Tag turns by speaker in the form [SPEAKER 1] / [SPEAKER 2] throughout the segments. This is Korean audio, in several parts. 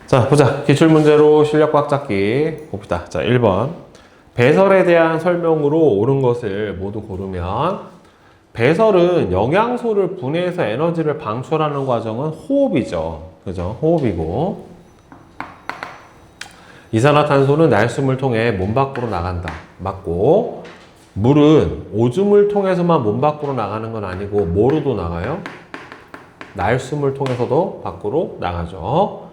[SPEAKER 1] 자, 보자. 기출문제로 실력 꽉 잡기 봅시다. 자, 1번. 배설에 대한 설명으로 옳은 것을 모두 고르면, 배설은 영양소를 분해해서 에너지를 방출하는 과정은 호흡이죠. 그죠? 호흡이고, 이산화탄소는 날숨을 통해 몸 밖으로 나간다. 맞고, 물은 오줌을 통해서만 몸 밖으로 나가는 건 아니고 뭐로도 나가요? 날숨을 통해서도 밖으로 나가죠.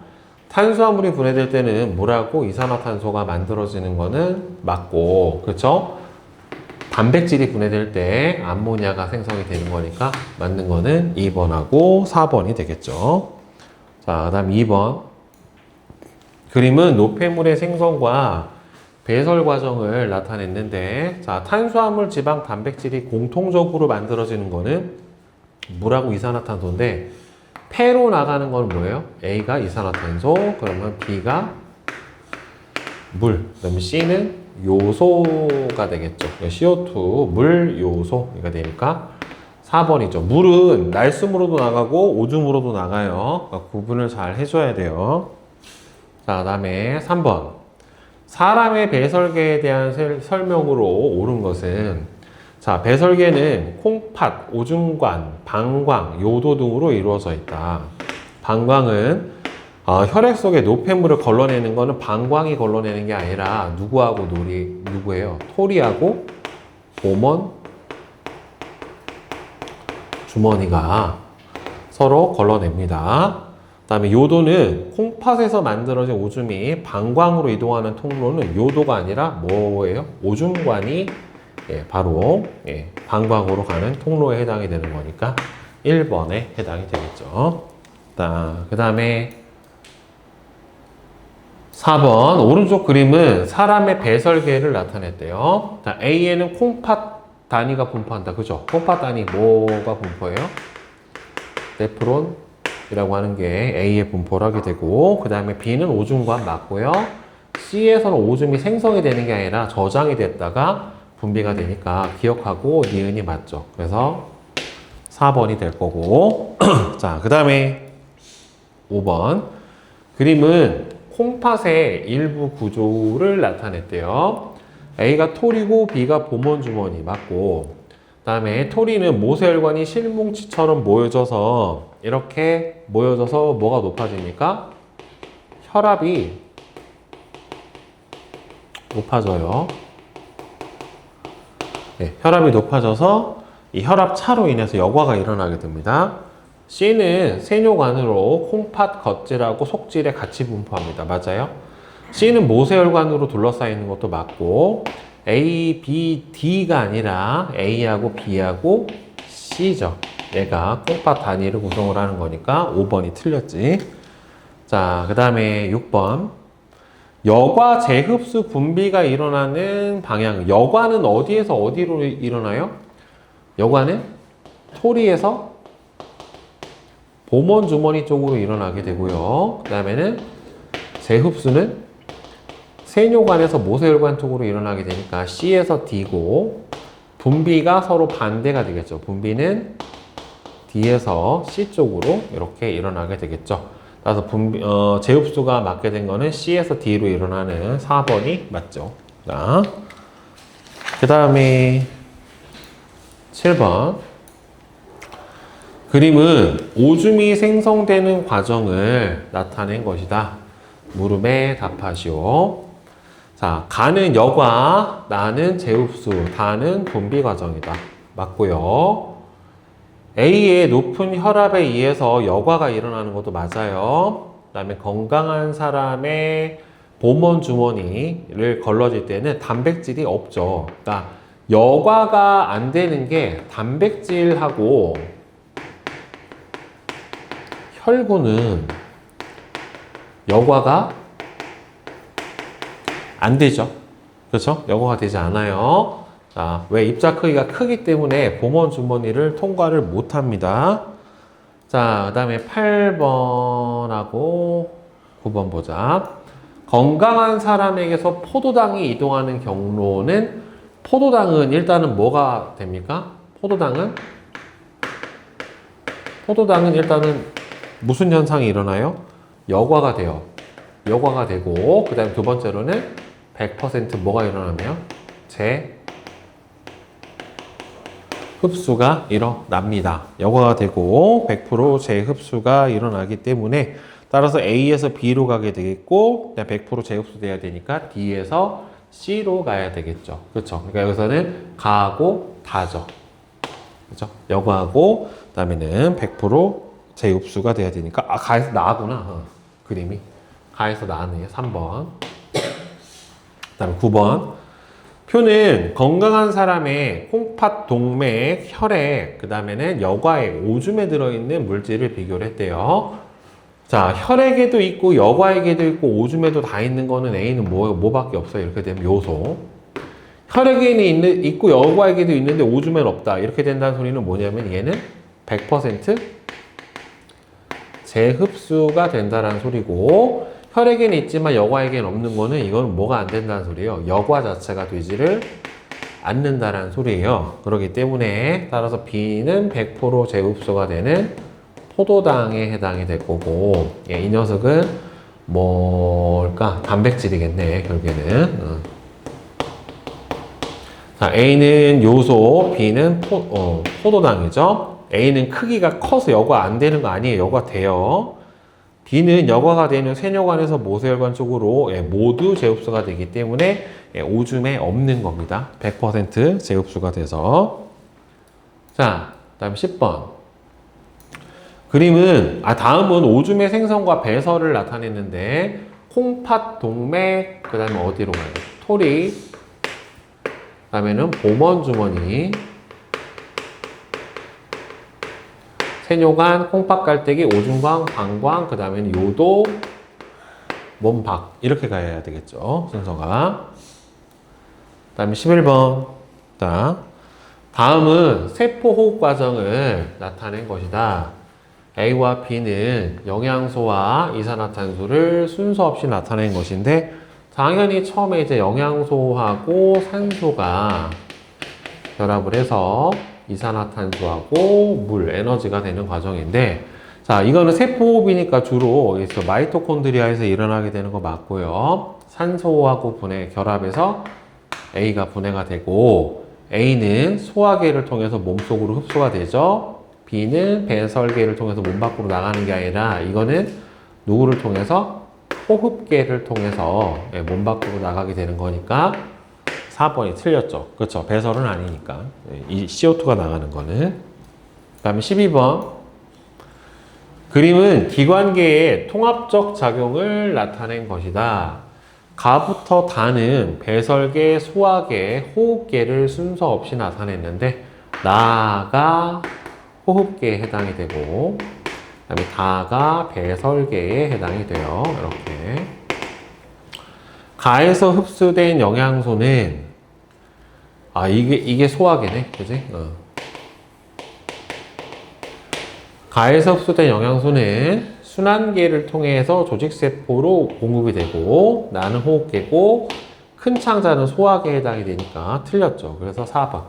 [SPEAKER 1] 탄수화물이 분해될 때는 물하고 이산화탄소가 만들어지는 거는 맞고, 그렇죠? 단백질이 분해될 때 암모니아가 생성이 되는 거니까 맞는 거는 2번하고 4번이 되겠죠. 자, 그 다음 2번. 그림은 노폐물의 생성과 배설 과정을 나타냈는데, 자, 탄수화물, 지방, 단백질이 공통적으로 만들어지는 거는 물하고 이산화탄소인데, 폐로 나가는 건 뭐예요? A가 이산화탄소, 그러면 B가 물, 그다음에 C는 요소가 되겠죠. CO2, 물, 요소가 되니까 4번이죠. 물은 날숨으로도 나가고 오줌으로도 나가요. 그러니까 구분을 잘 해줘야 돼요. 자, 그 다음에 3번. 사람의 배설계에 대한 설명으로 옳은 것은, 자, 배설계는 콩팥, 오줌관, 방광, 요도 등으로 이루어져 있다. 방광은 혈액 속에 노폐물을 걸러내는 거는 방광이 걸러내는 게 아니라 누구예요? 토리하고 봄원 주머니가 서로 걸러냅니다. 그 다음에 요도는 콩팥에서 만들어진 오줌이 방광으로 이동하는 통로는 요도가 아니라 뭐예요? 오줌관이 바로 방광으로 가는 통로에 해당이 되는 거니까 1번에 해당이 되겠죠. 그 다음에 4번 오른쪽 그림은 사람의 배설계를 나타냈대요. 자, A에는 콩팥 단위가 분포한다. 그죠? 콩팥 단위 뭐가 분포해요? 네프론이라고 하는 게 A의 분포를 하게 되고, 그 다음에 B는 오줌관 맞고요. C에서는 오줌이 생성이 되는 게 아니라 저장이 됐다가 분비가 되니까 기억하고 니은이 맞죠. 그래서 4번이 될 거고. 자, 그 다음에 5번. 그림은 콩팥의 일부 구조를 나타냈대요. A가 토리고 B가 봄원주머니 맞고, 그 다음에 토리는 모세혈관이 실뭉치처럼 모여져서 이렇게 모여져서 뭐가 높아집니까? 혈압이 높아져요. 혈압이 높아져서 이 혈압 차로 인해서 여과가 일어나게 됩니다. C는 세뇨관으로 콩팥, 겉질하고 속질에 같이 분포합니다. 맞아요? C는 모세혈관으로 둘러싸이는 것도 맞고, A, B, D가 아니라 A하고 B하고 C죠. 얘가 콩팥 단위를 구성을 하는 거니까 5번이 틀렸지. 자, 그 다음에 6번. 여과 재흡수 분비가 일어나는 방향. 여과는 어디에서 어디로 일어나요? 여과는 토리에서 봄원 주머니 쪽으로 일어나게 되고요. 그 다음에는 재흡수는 세뇨관에서 모세혈관 쪽으로 일어나게 되니까 C에서 D고, 분비가 서로 반대가 되겠죠. 분비는 D에서 C 쪽으로 이렇게 일어나게 되겠죠. 그래서 재흡수가 맞게 된 거는 C에서 D로 일어나는 4번이 맞죠. 자, 그 다음에 7번. 그림은 오줌이 생성되는 과정을 나타낸 것이다. 물음에 답하시오. 자, 가는 여과, 나는 재흡수, 다는 분비 과정이다. 맞고요. A의 높은 혈압에 의해서 여과가 일어나는 것도 맞아요. 그 다음에 건강한 사람의 봄원 주머니를 걸러질 때는 단백질이 없죠. 그러니까 여과가 안 되는 게 단백질하고 혈구는 여과가 안 되죠. 그렇죠? 여과가 되지 않아요. 자, 왜? 입자 크기가 크기 때문에 봄원 주머니를 통과를 못 합니다. 자, 그 다음에 8번하고 9번 보자. 건강한 사람에게서 포도당이 이동하는 경로는, 포도당은 일단은 뭐가 됩니까? 포도당은 일단은 무슨 현상이 일어나요? 여과가 돼요. 여과가 되고, 그 다음에 두 번째로는 100% 뭐가 일어나며 재흡수가 일어납니다. 여과가 되고 100% 재흡수가 일어나기 때문에 따라서 A에서 B로 가게 되겠고, 100% 재흡수돼야 되니까 D에서 C로 가야 되겠죠. 그렇죠? 그러니까 여기서는 가하고 다죠. 그렇죠? 여과하고 그다음에는 100% 재흡수가 돼야 되니까, 가에서 나구나. 그림이 가에서 나네요. 3번. 그다음에 9번. 표는 건강한 사람의 콩팥, 동맥, 혈액, 그 다음에는 여과액, 오줌에 들어있는 물질을 비교를 했대요. 자, 혈액에도 있고 여과액에도 있고 오줌에도 다 있는 거는 A는 뭐밖에 없어요. 이렇게 되면 요소. 혈액에는 있고 여과액에도 있는데 오줌에는 없다. 이렇게 된다는 소리는 뭐냐면 얘는 100% 재흡수가 된다는 소리고, 혈액에는 있지만 여과액에는 없는 거는 이건 뭐가 안 된다는 소리예요. 여과 자체가 되지를 않는다는 소리예요. 그렇기 때문에 따라서 B는 100% 재흡수가 되는 포도당에 해당이 될 거고, 이 녀석은 뭘까? 단백질이겠네, 결국에는. 자, A는 요소, B는 포도당이죠. A는 크기가 커서 여과 안 되는 거 아니에요. 여과 돼요. B는 여과가 되는 쇠뇨관에서 모세혈관 쪽으로 모두 재흡수가 되기 때문에 오줌에 없는 겁니다. 100% 재흡수가 돼서. 자, 다음 10번. 그림은, 다음은 오줌의 생성과 배설을 나타냈는데, 콩팥, 동맥, 그 다음에 어디로 가요? 토리, 그 다음에는 보먼주머니, 세뇨관, 콩팥 깔때기, 오줌광, 방광, 그 다음에는 요도, 몸박. 이렇게 가야 되겠죠, 순서가. 그 다음에 11번. 자, 다음은 세포호흡 과정을 나타낸 것이다. A와 B는 영양소와 이산화탄소를 순서 없이 나타낸 것인데, 당연히 처음에 이제 영양소하고 산소가 결합을 해서 이산화탄소하고 물, 에너지가 되는 과정인데, 자, 이거는 세포호흡이니까 주로 마이토콘드리아에서 일어나게 되는 거 맞고요. 산소하고 결합해서 A가 분해가 되고, A는 소화계를 통해서 몸속으로 흡수가 되죠. B는 배설계를 통해서 몸 밖으로 나가는 게 아니라, 이거는 누구를 통해서? 호흡계를 통해서 몸 밖으로 나가게 되는 거니까 4번이 틀렸죠. 그렇죠. 배설은 아니니까. 이 CO2가 나가는 거는. 그 다음에 12번. 그림은 기관계의 통합적 작용을 나타낸 것이다. 가부터 다는 배설계, 소화계, 호흡계를 순서 없이 나타냈는데, 나가 호흡계에 해당이 되고, 그 다음에 다가 배설계에 해당이 돼요. 이렇게. 가에서 흡수된 영양소는, 이게 소화계네. 그지? 가에서 흡수된 영양소는 순환계를 통해서 조직세포로 공급이 되고, 나는 호흡계고, 큰 창자는 소화계에 해당이 되니까 틀렸죠. 그래서 4번.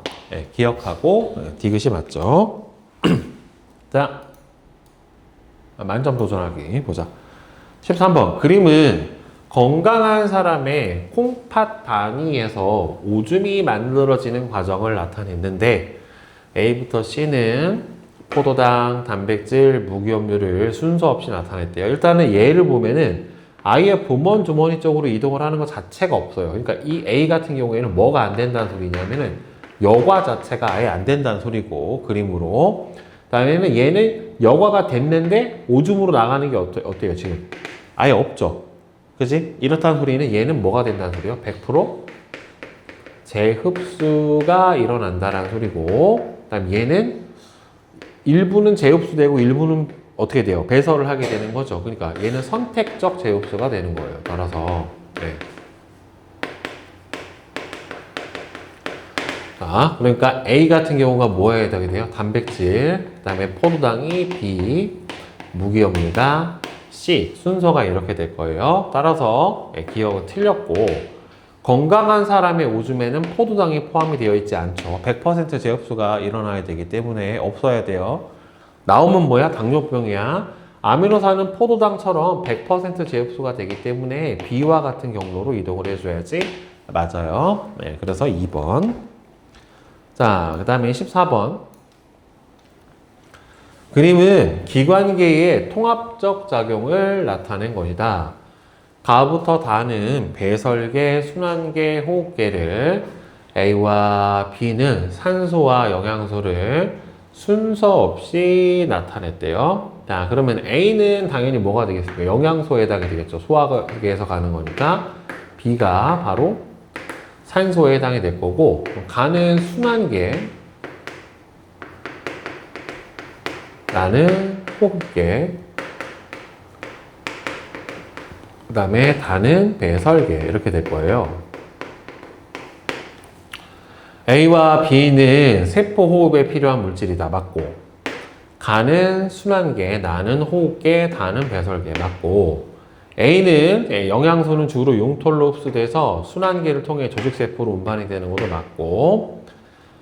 [SPEAKER 1] 기억하고, 디귿이 맞죠. 자, 만점 도전하기 보자. 13번. 그림은 건강한 사람의 콩팥 단위에서 오줌이 만들어지는 과정을 나타냈는데, A부터 C는 포도당, 단백질, 무기염료를 순서 없이 나타냈대요. 일단은 얘를 보면은 아예 보먼 주머니 쪽으로 이동을 하는 것 자체가 없어요. 그러니까 이 A 같은 경우에는 뭐가 안 된다는 소리냐면은 여과 자체가 아예 안 된다는 소리고, 그림으로. 다음에는 얘는 여과가 됐는데 오줌으로 나가는 게 어때요, 지금? 아예 없죠. 그지? 이렇다는 소리는 얘는 뭐가 된다는 소리요? 100% 재흡수가 일어난다는 소리고, 그 다음 얘는 일부는 재흡수되고 일부는 어떻게 돼요? 배설을 하게 되는 거죠. 그러니까 얘는 선택적 재흡수가 되는 거예요. 따라서. 네. 자, 그러니까 A 같은 경우가 뭐에 해당이 돼요? 단백질, 그 다음에 포도당이 B, 무기염료가 C. 순서가 이렇게 될 거예요. 따라서 기억은 틀렸고, 건강한 사람의 오줌에는 포도당이 포함이 되어 있지 않죠. 100% 재흡수가 일어나야 되기 때문에 없어야 돼요. 나오면 뭐야? 당뇨병이야. 아미노산은 포도당처럼 100% 제흡수가 되기 때문에 B와 같은 경로로 이동을 해줘야지 맞아요. 네, 그래서 2번. 자, 그 다음에 14번. 그림은 기관계의 통합적 작용을 나타낸 것이다. 가부터 다는 배설계, 순환계, 호흡계를 A와 B는 산소와 영양소를 순서 없이 나타냈대요. 자, 그러면 A는 당연히 뭐가 되겠습니까? 영양소에 해당이 되겠죠. 소화계에서 가는 거니까. B가 바로 산소에 해당이 될 거고, 가는 순환계, 나는 호흡계, 그 다음에 다는 배설계 이렇게 될 거예요. A와 B는 세포 호흡에 필요한 물질이다. 맞고. 가는 순환계, 나는 호흡계, 다는 배설계. 맞고. A는 영양소는 주로 용털로 흡수돼서 순환계를 통해 조직세포로 운반이 되는 것도 맞고.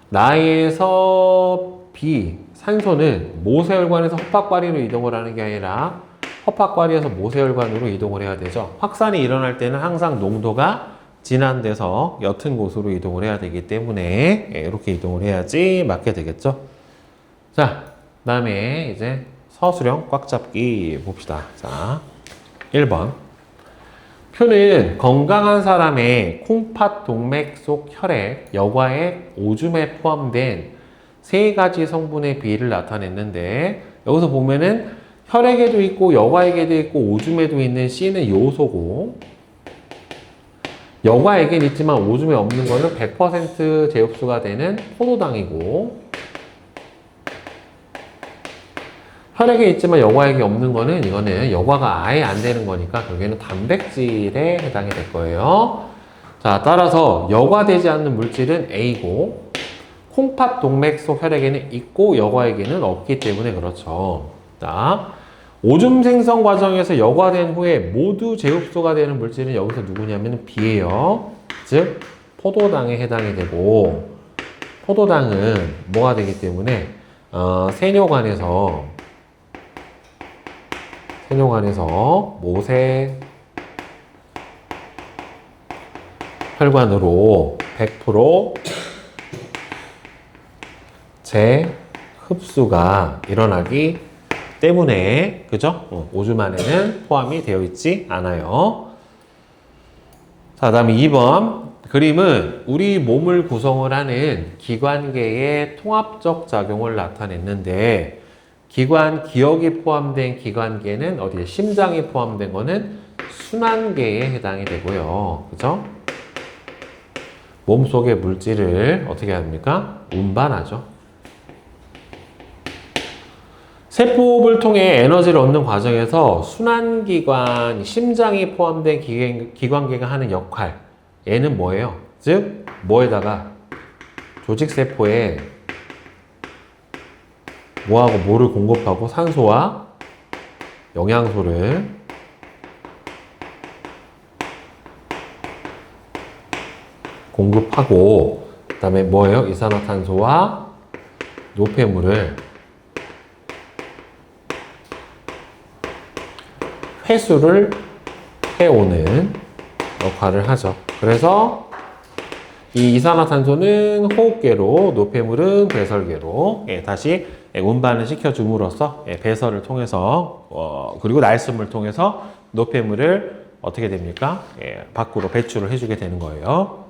[SPEAKER 1] 나에서 B, 산소는 모세혈관에서 허팍바리로 이동을 하는 게 아니라 허팍바리에서 모세혈관으로 이동을 해야 되죠. 확산이 일어날 때는 항상 농도가 진한 데서 옅은 곳으로 이동을 해야 되기 때문에 이렇게 이동을 해야지 맞게 되겠죠. 자, 그 다음에 이제 서술형 꽉 잡기 봅시다. 자, 1번. 표는 건강한 사람의 콩팥 동맥 속 혈액, 여과액, 오줌에 포함된 세 가지 성분의 비율을 나타냈는데, 여기서 보면은 혈액에도 있고 여과액에도 있고 오줌에도 있는 C는 요소고, 여과액엔 있지만 오줌에 없는 거는 100% 제흡수가 되는 포도당이고, 혈액에 있지만 여과액이 없는 거는 이거는 여과가 아예 안 되는 거니까 결국에는 단백질에 해당이 될 거예요. 자, 따라서 여과되지 않는 물질은 A고, 콩팥 동맥 속 혈액에는 있고 여과액에는 없기 때문에 그렇죠. 자, 오줌 생성 과정에서 여과된 후에 모두 제흡수가 되는 물질은 여기서 누구냐면 B예요. 즉 포도당에 해당이 되고, 포도당은 뭐가 되기 때문에 세뇨관에서 모세 혈관으로 100% 재흡수가 일어나기 때문에, 그죠? 오줌 안에는 포함이 되어 있지 않아요. 자, 다음에 2번. 그림은 우리 몸을 구성을 하는 기관계의 통합적 작용을 나타냈는데, 기억이 포함된 기관계는 어디에? 심장이 포함된 거는 순환계에 해당이 되고요. 그죠? 몸속의 물질을 어떻게 합니까? 운반하죠. 세포호흡을 통해 에너지를 얻는 과정에서 순환기관, 심장이 포함된 기관계가 하는 역할, 얘는 뭐예요? 즉, 뭐에다가? 조직세포에 뭐하고 뭐를 공급하고 산소와 영양소를 공급하고, 그 다음에 뭐예요? 이산화탄소와 노폐물을 회수를 해오는 역할을 하죠. 그래서 이 이산화탄소는 호흡계로, 노폐물은 배설계로 다시 운반을 시켜줌으로써 배설을 통해서 그리고 날숨을 통해서 노폐물을 어떻게 됩니까? 밖으로 배출을 해주게 되는 거예요.